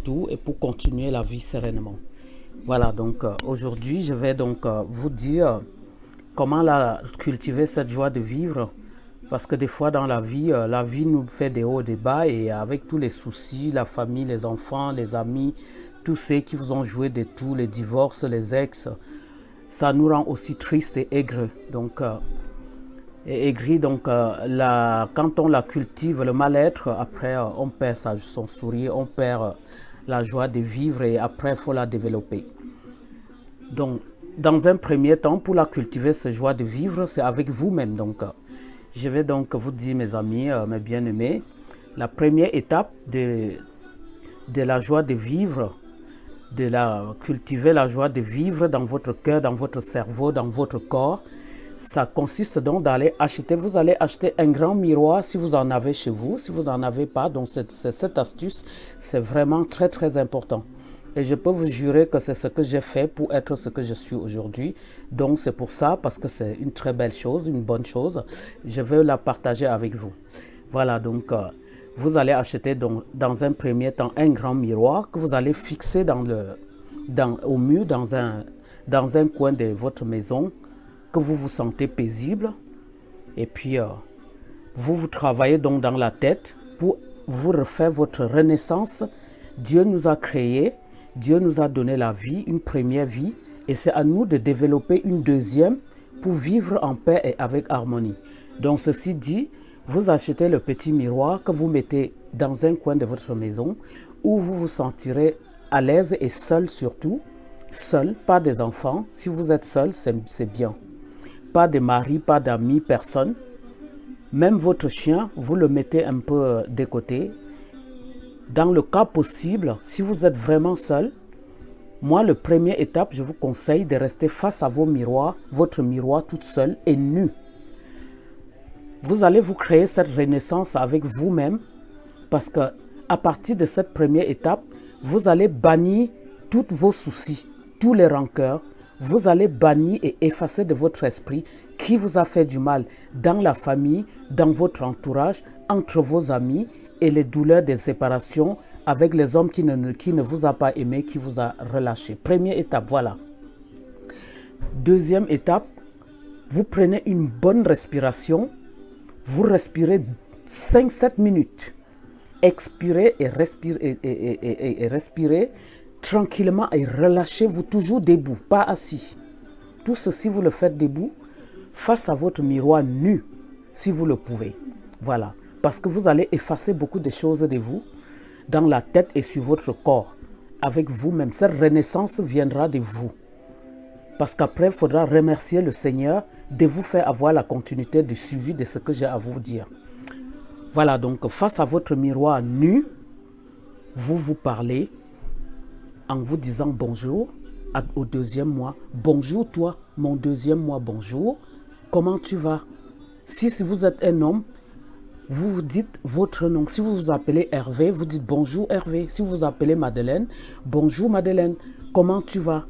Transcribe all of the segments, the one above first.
surtout et pour continuer la vie sereinement. Voilà, donc aujourd'hui, je vais donc vous dire comment cultiver cette joie de vivre. Parce que des fois dans la vie nous fait des hauts et des bas et avec tous les soucis, la famille, les enfants, les amis, tous ceux qui vous ont joué des tours, les divorces, les ex, ça nous rend aussi tristes et aigres. Donc, aigris, donc quand on la cultive, le mal-être, après on perd son sourire, on perd la joie de vivre et après il faut la développer. Donc, dans un premier temps, pour la cultiver, cette joie de vivre, c'est avec vous-même. Donc, je vais donc vous dire, mes amis, mes bien-aimés, la première étape de la joie de vivre, cultiver la joie de vivre dans votre cœur, dans votre cerveau, dans votre corps, ça consiste donc d'aller acheter, vous allez acheter un grand miroir si vous en avez chez vous, si vous n'en avez pas, donc cette astuce, c'est vraiment très très important. Et je peux vous jurer que c'est ce que j'ai fait pour être ce que je suis aujourd'hui. Donc c'est pour ça, parce que c'est une très belle chose, une bonne chose, je veux la partager avec vous. Voilà, donc vous allez acheter donc, dans un premier temps un grand miroir que vous allez fixer au mur, dans un coin de votre maison, que vous vous sentez paisible. Et puis, vous travaillez donc dans la tête pour vous refaire votre renaissance. Dieu nous a créés, Dieu nous a donné la vie, une première vie, et c'est à nous de développer une deuxième pour vivre en paix et avec harmonie. Donc, ceci dit, vous achetez le petit miroir que vous mettez dans un coin de votre maison où vous vous sentirez à l'aise et seul surtout. Seul, pas des enfants. Si vous êtes seul, c'est bien. Pas de mari, pas d'amis, personne. Même votre chien, vous le mettez un peu de côté. Dans le cas possible, si vous êtes vraiment seul, moi, la première étape, je vous conseille de rester face à votre miroir toute seule et nue. Vous allez vous créer cette renaissance avec vous-même parce que à partir de cette première étape, vous allez bannir tous vos soucis, tous les rancœurs. Vous allez bannir et effacer de votre esprit qui vous a fait du mal dans la famille, dans votre entourage, entre vos amis et les douleurs des séparations avec les hommes qui ne vous a pas aimé, qui vous a relâché. Première étape, voilà. Deuxième étape, vous prenez une bonne respiration. Vous respirez 5-7 minutes. Expirez et respirez tranquillement et relâchez-vous toujours debout, pas assis. Tout ceci, vous le faites debout, face à votre miroir nu, si vous le pouvez. Voilà, parce que vous allez effacer beaucoup de choses de vous, dans la tête et sur votre corps, avec vous-même. Cette renaissance viendra de vous. Parce qu'après, il faudra remercier le Seigneur de vous faire avoir la continuité du suivi de ce que j'ai à vous dire. Voilà, donc face à votre miroir nu, vous vous parlez en vous disant bonjour au deuxième mois. Bonjour toi, mon deuxième mois, bonjour. Comment tu vas? Si vous êtes un homme, vous vous dites votre nom. Si vous vous appelez Hervé, vous dites bonjour Hervé. Si vous vous appelez Madeleine, bonjour Madeleine. Comment tu vas?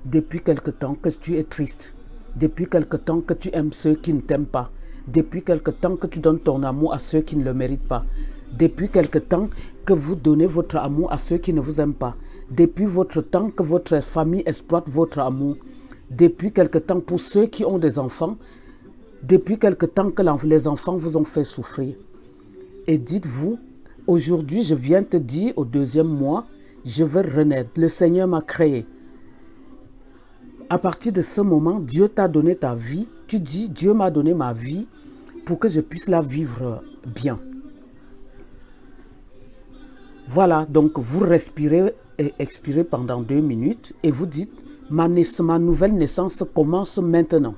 Depuis quelque temps que tu es triste. Depuis quelque temps que tu aimes ceux qui ne t'aiment pas. Depuis quelque temps que tu donnes ton amour à ceux qui ne le méritent pas. Depuis quelque temps que vous donnez votre amour à ceux qui ne vous aiment pas. Depuis votre temps que votre famille exploite votre amour. Depuis quelque temps pour ceux qui ont des enfants. Depuis quelque temps que les enfants vous ont fait souffrir. Et dites-vous, aujourd'hui je viens te dire au deuxième mois, je veux renaître. Le Seigneur m'a créé. À partir de ce moment, Dieu t'a donné ta vie. Tu dis, Dieu m'a donné ma vie pour que je puisse la vivre bien. Voilà, donc vous respirez et expirez pendant 2 minutes et vous dites, ma nouvelle naissance commence maintenant.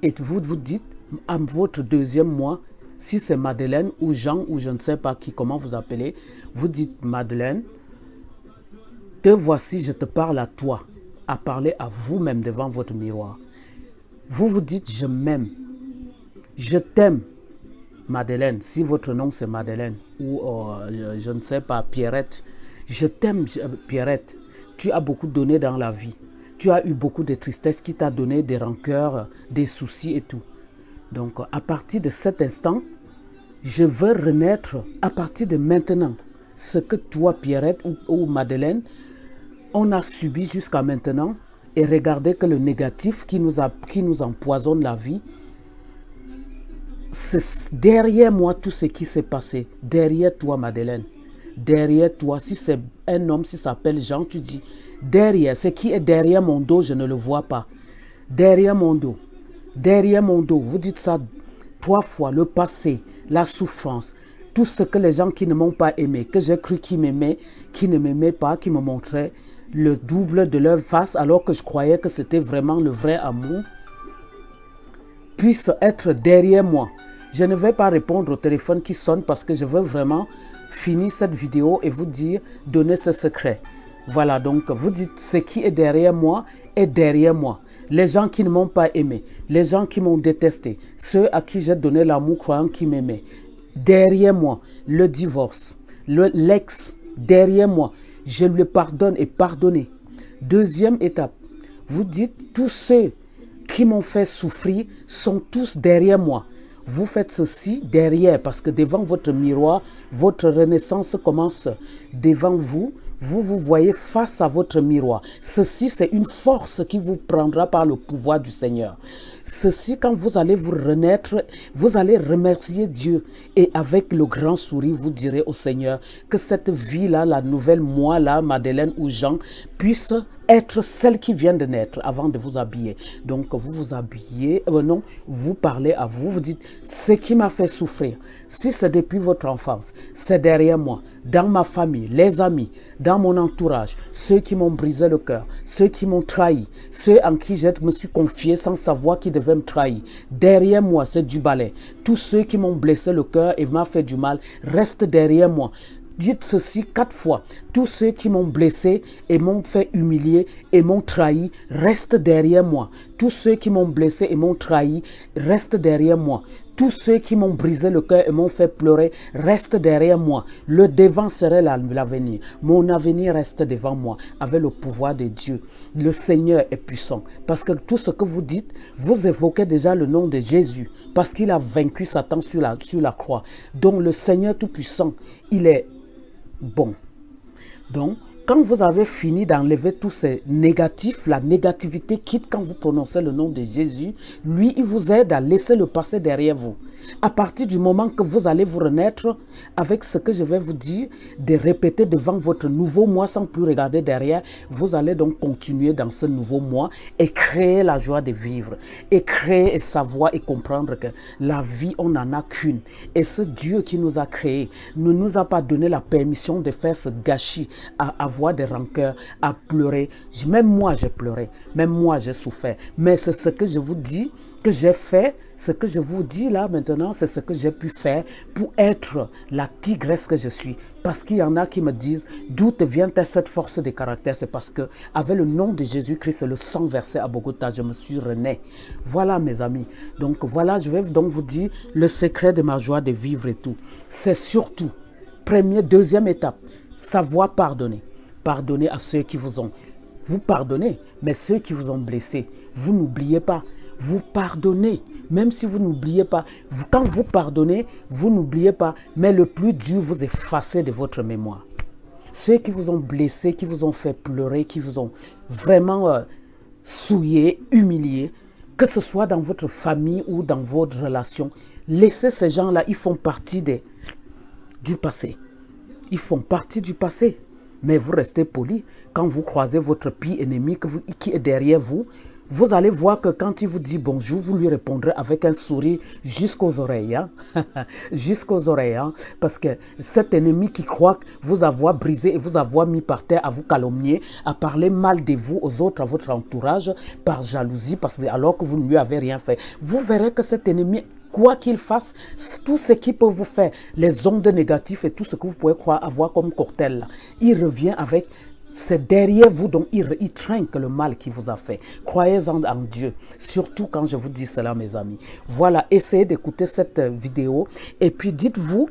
Et vous vous dites, à votre deuxième mois, si c'est Madeleine ou Jean ou je ne sais pas qui, comment vous appelez, vous dites, Madeleine, te voici, je te parle à toi. À parler à vous-même devant votre miroir. Vous vous dites, je m'aime. Je t'aime, Madeleine. Si votre nom c'est Madeleine ou je ne sais pas, Pierrette. Je t'aime, Pierrette. Tu as beaucoup donné dans la vie. Tu as eu beaucoup de tristesse qui t'a donné des rancœurs, des soucis et tout. Donc, à partir de cet instant, je veux renaître à partir de maintenant. ce que toi, Pierrette ou Madeleine, on a subi jusqu'à maintenant, et regardez que le négatif qui nous empoisonne la vie, c'est derrière moi tout ce qui s'est passé. Derrière toi, Madeleine. Derrière toi, si c'est un homme, si s'appelle Jean, tu dis, derrière, ce qui est derrière mon dos, je ne le vois pas. Derrière mon dos. Derrière mon dos. Vous dites ça 3 fois, le passé, la souffrance, tout ce que les gens qui ne m'ont pas aimé, que j'ai cru qu'ils m'aimaient, qui ne m'aimaient pas, qui me montraient le double de leur face alors que je croyais que c'était vraiment le vrai amour, puisse être derrière moi. Je ne vais pas répondre au téléphone qui sonne parce que je veux vraiment finir cette vidéo et vous dire, donner ce secret. Voilà, donc vous dites, ce qui est derrière moi est derrière moi. Les gens qui ne m'ont pas aimé, les gens qui m'ont détesté, ceux à qui j'ai donné l'amour croyant qu'ils m'aimaient. Derrière moi, le divorce, l'ex, derrière moi, je le pardonne et pardonner. Deuxième étape, vous dites, tous ceux qui m'ont fait souffrir sont tous derrière moi. Vous faites ceci derrière parce que devant votre miroir, votre renaissance commence devant vous. Vous vous voyez face à votre miroir. Ceci, c'est une force qui vous prendra par le pouvoir du Seigneur. Ceci, quand vous allez vous renaître, vous allez remercier Dieu. Et avec le grand sourire, vous direz au Seigneur que cette vie-là, la nouvelle moi-là, Madeleine ou Jean, puisse être celle qui vient de naître avant de vous habiller. Donc, vous vous habillez, non, vous parlez à vous, vous dites, ce qui m'a fait souffrir, si c'est depuis votre enfance, c'est derrière moi, dans ma famille, les amis, dans mon entourage, ceux qui m'ont brisé le cœur, ceux qui m'ont trahi, ceux en qui je me suis confié sans savoir qui devait me trahir. Derrière moi, c'est du balai. Tous ceux qui m'ont blessé le cœur et m'ont fait du mal restent derrière moi. Dites ceci 4 fois. Tous ceux qui m'ont blessé et m'ont fait humilier et m'ont trahi restent derrière moi. Tous ceux qui m'ont blessé et m'ont trahi restent derrière moi. Tous ceux qui m'ont brisé le cœur et m'ont fait pleurer restent derrière moi. Le devant serait l'avenir. Mon avenir reste devant moi avec le pouvoir de Dieu. Le Seigneur est puissant. Parce que tout ce que vous dites, vous évoquez déjà le nom de Jésus. Parce qu'il a vaincu Satan sur la croix. Donc le Seigneur tout-puissant, il est bon. Donc, quand vous avez fini d'enlever tous ces négatifs, la négativité quitte quand vous prononcez le nom de Jésus, lui, il vous aide à laisser le passé derrière vous. À partir du moment que vous allez vous renaître avec ce que je vais vous dire, de répéter devant votre nouveau moi sans plus regarder derrière, vous allez donc continuer dans ce nouveau moi et créer la joie de vivre. Et créer et savoir et comprendre que la vie, on n'en a qu'une. Et ce Dieu qui nous a créés ne nous a pas donné la permission de faire ce gâchis, à avoir des rancœurs, à pleurer. Même moi, j'ai pleuré. Même moi, j'ai souffert. Mais c'est ce que je vous dis que j'ai fait, ce que je vous dis là maintenant, c'est ce que j'ai pu faire pour être la tigresse que je suis. Parce qu'il y en a qui me disent, d'où te vient cette force de caractère? C'est parce que avec le nom de Jésus-Christ et le sang versé à Bogota, je me suis rené. Voilà mes amis. Donc voilà, je vais donc vous dire le secret de ma joie de vivre et tout. C'est surtout, deuxième étape, savoir pardonner. Pardonner à ceux qui vous pardonnez, mais ceux qui vous ont blessé, vous n'oubliez pas. Vous pardonnez, même si vous n'oubliez pas. Quand vous pardonnez, vous n'oubliez pas. Mais le plus dur, vous effacez de votre mémoire. Ceux qui vous ont blessé, qui vous ont fait pleurer, qui vous ont vraiment souillé, humilié, que ce soit dans votre famille ou dans votre relation, laissez ces gens-là, ils font partie du passé. Ils font partie du passé. Mais vous restez poli. Quand vous croisez votre pire ennemi qui est derrière vous, vous allez voir que quand il vous dit bonjour, vous lui répondrez avec un sourire jusqu'aux oreilles. Hein? Jusqu'aux oreilles. Hein? Parce que cet ennemi qui croit vous avoir brisé et vous avoir mis par terre, à vous calomnier, à parler mal de vous aux autres, à votre entourage, par jalousie, alors que vous ne lui avez rien fait. Vous verrez que cet ennemi, quoi qu'il fasse, tout ce qu'il peut vous faire, les ondes négatives et tout ce que vous pouvez croire avoir comme cocktail, là, il revient avec... C'est derrière vous, donc il trinque le mal qu'il vous a fait. Croyez-en en Dieu, surtout quand je vous dis cela, mes amis. Voilà, essayez d'écouter cette vidéo et puis dites-vous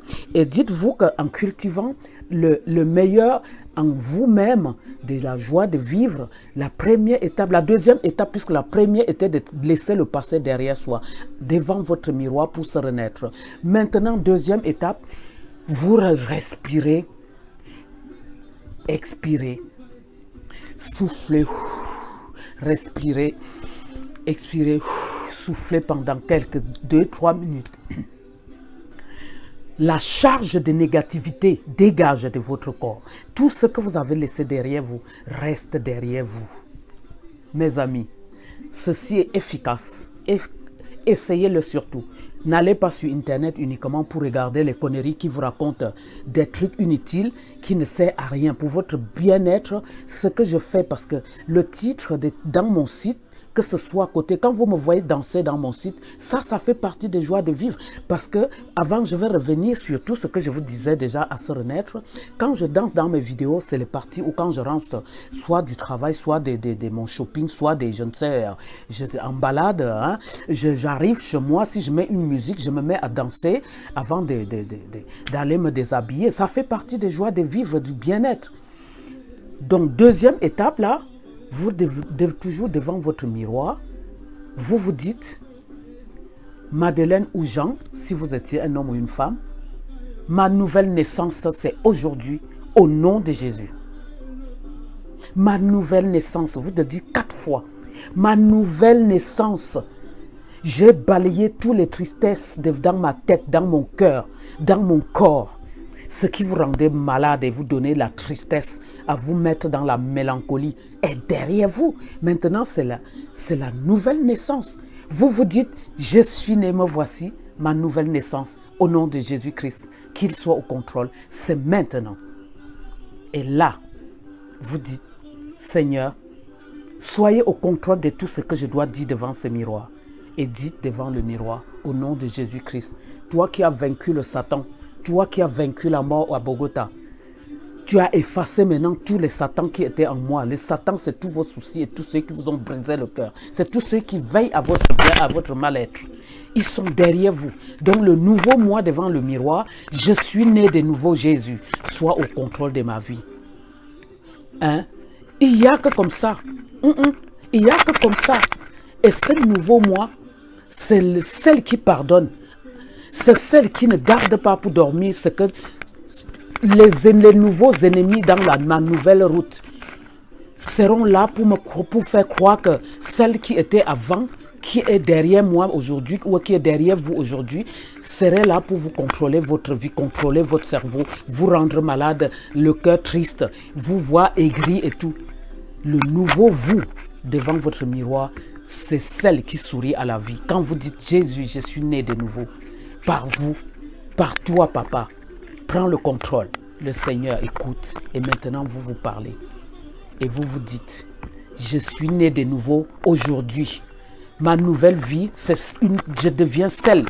qu'en cultivant le meilleur en vous-même, de la joie de vivre, la première étape, la deuxième étape, puisque la première était de laisser le passé derrière soi, devant votre miroir pour se renaître. Maintenant, deuxième étape, vous respirez. expirez, soufflez, respirez, expirez, soufflez pendant quelques 2-3 minutes. La charge de négativité dégage de votre corps. Tout ce que vous avez laissé derrière vous reste derrière vous. Mes amis, ceci est efficace. Essayez-le surtout. N'allez pas sur Internet uniquement pour regarder les conneries qui vous racontent des trucs inutiles qui ne servent à rien. Pour votre bien-être, ce que je fais, parce que le titre dans mon site, que ce soit à côté, quand vous me voyez danser dans mon site, ça fait partie des joies de vivre. Parce que, avant, je vais revenir sur tout ce que je vous disais déjà à se renaître. Quand je danse dans mes vidéos, c'est les parties où quand je rentre, soit du travail, soit de mon shopping, soit je ne sais, en balade, hein, j'arrive chez moi, si je mets une musique, je me mets à danser avant d'aller me déshabiller. Ça fait partie des joies de vivre, du bien-être. Donc, deuxième étape là, vous devez toujours devant votre miroir, vous vous dites, Madeleine ou Jean, si vous étiez un homme ou une femme, ma nouvelle naissance, c'est aujourd'hui, au nom de Jésus. Ma nouvelle naissance, vous le dites 4 fois. Ma nouvelle naissance, j'ai balayé toutes les tristesses dans ma tête, dans mon cœur, dans mon corps. Ce qui vous rendait malade et vous donnait la tristesse, à vous mettre dans la mélancolie, est derrière vous. Maintenant, c'est la nouvelle naissance. Vous vous dites, je suis né, me voici, ma nouvelle naissance, au nom de Jésus-Christ, qu'il soit au contrôle. C'est maintenant. Et là, vous dites, Seigneur, soyez au contrôle de tout ce que je dois dire devant ce miroir. Et dites devant le miroir, au nom de Jésus-Christ, toi qui as vaincu le Satan, toi qui as vaincu la mort à Bogota, tu as effacé maintenant tous les satans qui étaient en moi. Les satans, c'est tous vos soucis et tous ceux qui vous ont brisé le cœur. C'est tous ceux qui veillent à votre bien, à votre mal-être. Ils sont derrière vous. Donc le nouveau moi devant le miroir, je suis né de nouveau Jésus. Sois au contrôle de ma vie. Hein? Il n'y a que comme ça. Il n'y a que comme ça. Et ce nouveau moi, c'est celle qui pardonne. C'est celle qui ne garde pas pour dormir ce que les nouveaux ennemis dans ma nouvelle route seront là pour faire croire que celle qui était avant, qui est derrière moi aujourd'hui ou qui est derrière vous aujourd'hui, serait là pour vous contrôler votre vie, contrôler votre cerveau, vous rendre malade, le cœur triste, vous voir aigri et tout. Le nouveau vous devant votre miroir, c'est celle qui sourit à la vie. Quand vous dites Jésus, je suis né de nouveau. Par vous, par toi, papa, prends le contrôle. Le Seigneur écoute et maintenant vous vous parlez. Et vous vous dites, je suis né de nouveau aujourd'hui. Ma nouvelle vie, je deviens celle